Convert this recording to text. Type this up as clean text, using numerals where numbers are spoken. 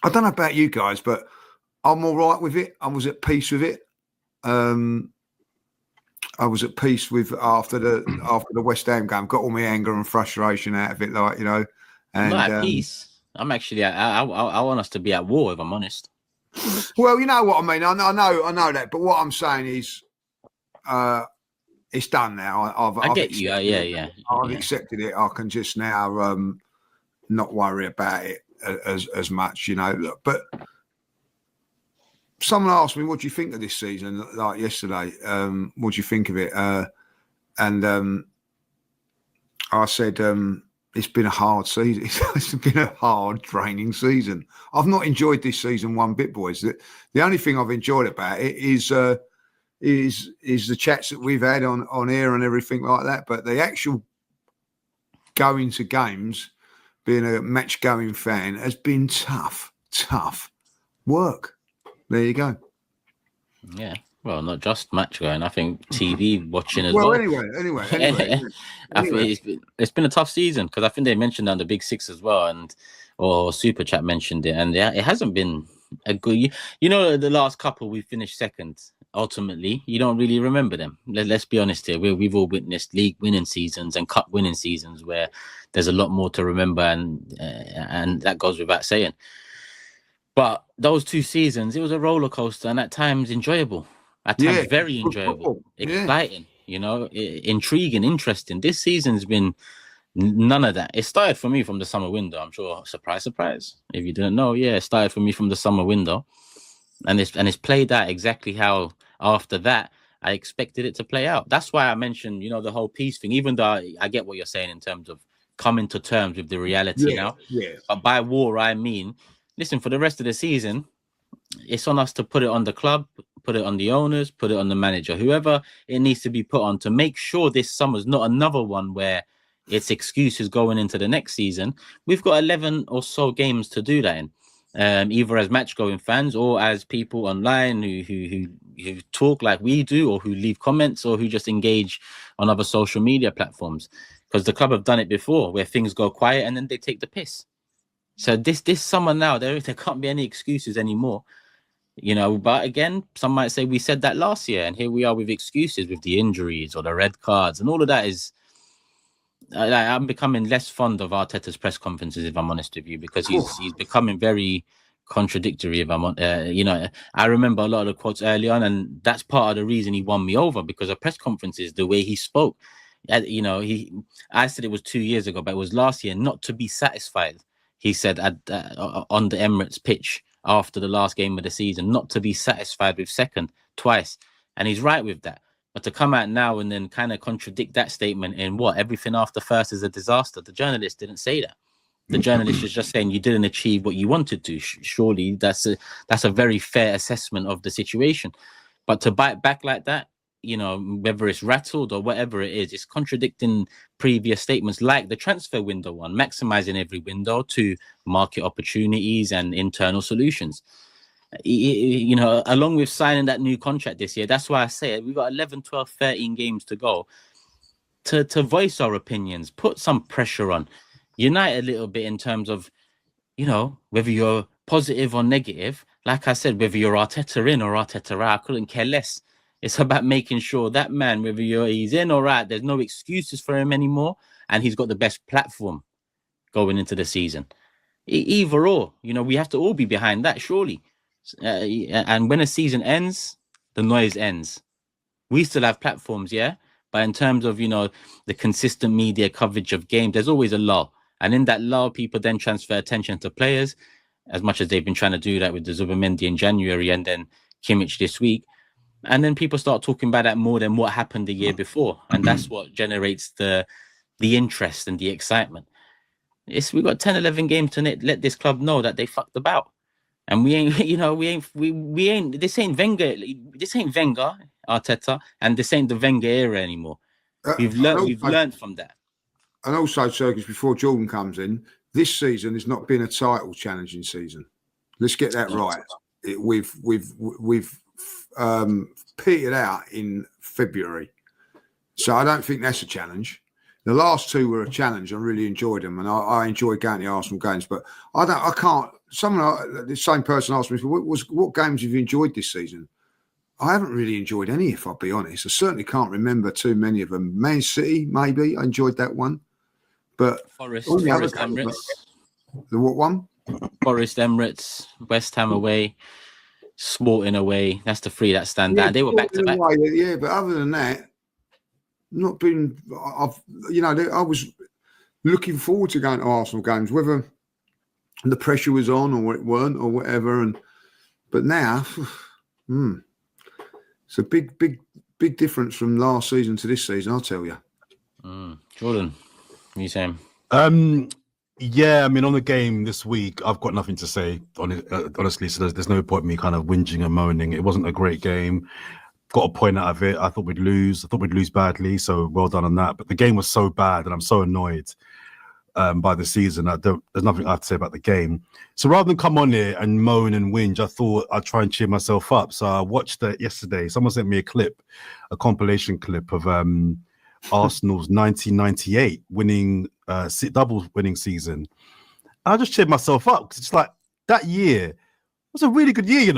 I don't know about you guys, but I'm all right with it. I was at peace with it. I was at peace with after the West Ham game. Got all my anger and frustration out of it, like, you know. And, I'm not at peace. I'm actually. I want us to be at war, if I'm honest. Well, you know what I mean. I know that, but what I'm saying is, it's done now. I get you. Yeah. I've accepted it. I can just now not worry about it as much, you know. Look, but someone asked me, "What do you think of this season?" Like yesterday, what do you think of it? And I said, it's been a hard season. It's been a hard, draining season. I've not enjoyed this season one bit, boys. The only thing I've enjoyed about it is the chats that we've had on air and everything like that. But the actual going to games, being a match-going fan, has been tough work. There you go. Yeah. Well, not just match going. I think TV watching as well. Anyway. I think it's been a tough season because I think they mentioned on the Big Six as well, or Super Chat mentioned it, and yeah, it hasn't been a good. You know, the last couple we finished second. Ultimately, you don't really remember them. Let's be honest here. We've all witnessed league winning seasons and cup winning seasons where there's a lot more to remember, and that goes without saying. But those 2 seasons, it was a roller coaster, and at times enjoyable. At times, very enjoyable, exciting, you know, intriguing, interesting. This season's been none of that. It started for me from the summer window. I'm sure, surprise. If you didn't know, it started for me from the summer window, and it's played out exactly how after that I expected it to play out. That's why I mentioned, you know, the whole peace thing. Even though I get what you're saying in terms of coming to terms with the reality now. Yeah. But by war, I mean, listen, for the rest of the season, it's on us to put it on the club, put it on the owners, put it on the manager, whoever it needs to be put on, to make sure this summer's not another one where it's excuses going into the next season. We've got 11 or so games to do that in, either as match-going fans or as people online who talk like we do, or who leave comments, or who just engage on other social media platforms. Because the club have done it before, where things go quiet and then they take the piss. So this summer now, there can't be any excuses anymore, you know. But again, some might say we said that last year, and here we are with excuses, with the injuries or the red cards, and all of that is. I'm becoming less fond of Arteta's press conferences, if I'm honest with you, because he's becoming very contradictory. If I'm on, you know, I remember a lot of the quotes early on, and that's part of the reason he won me over, because of press conferences, the way he spoke. You know, I said it was 2 years ago, but it was last year. Not to be satisfied. He said on the Emirates pitch after the last game of the season, not to be satisfied with second twice. And he's right with that. But to come out now and then kind of contradict that statement in everything after first is a disaster. The journalist didn't say that. The journalist is just saying you didn't achieve what you wanted to. Surely that's a very fair assessment of the situation. But to bite back like that, you know, whether it's rattled or whatever it is, it's contradicting previous statements like the transfer window one, maximizing every window to market opportunities and internal solutions. You know, along with signing that new contract this year, that's why I say we've got 11, 12, 13 games to go to voice our opinions, put some pressure on, unite a little bit in terms of, you know, whether you're positive or negative. Like I said, whether you're Arteta in or Arteta out, I couldn't care less. It's about making sure that man, whether he's in or out, there's no excuses for him anymore, and he's got the best platform going into the season. Either or, you know, we have to all be behind that, surely. And when a season ends, the noise ends. We still have platforms, yeah? But in terms of, you know, the consistent media coverage of games, there's always a lull. And in that lull, people then transfer attention to players, as much as they've been trying to do that with the Zubimendi in January and then Kimmich this week. And then people start talking about that more than what happened the year before. And that's what generates the interest and the excitement. We've got 10, 11 games to let this club know that they fucked about. And we ain't, you know, we ain't, this ain't Wenger, Arteta, and this ain't the Wenger era anymore. We've learned from that. And also, Sergis, before Jordan comes in, this season has not been a title challenging season. Let's get that right. We've petered out in February. So I don't think that's a challenge. The last two were a challenge. I really enjoyed them, and I enjoy going to Arsenal games. But I can't. Someone, the same person asked me, what games have you enjoyed this season? I haven't really enjoyed any, if I'll be honest. I certainly can't remember too many of them. Man City, maybe I enjoyed that one, but Forest games, Emirates. The what one? Forest Emirates, West Ham away, Sporting away. That's the three that stand out. They were back to back. Yeah, but other than that, not been. I was looking forward to going to Arsenal games, whether the pressure was on or it weren't or whatever. But now, it's a big difference from last season to this season. I'll tell you. Jordan, what are you saying? Yeah, I mean, on the game this week, I've got nothing to say on it, honestly. So there's no point in me kind of whinging and moaning. It wasn't a great game. Got a point out of it. I thought we'd lose. I thought we'd lose badly. So well done on that. But the game was so bad, and I'm so annoyed by the season. There's nothing I have to say about the game. So rather than come on here and moan and whinge, I thought I'd try and cheer myself up. So I watched it yesterday. Someone sent me a compilation clip of Arsenal's 1998 double winning season. I just cheered myself up because it's like that year was a really good year,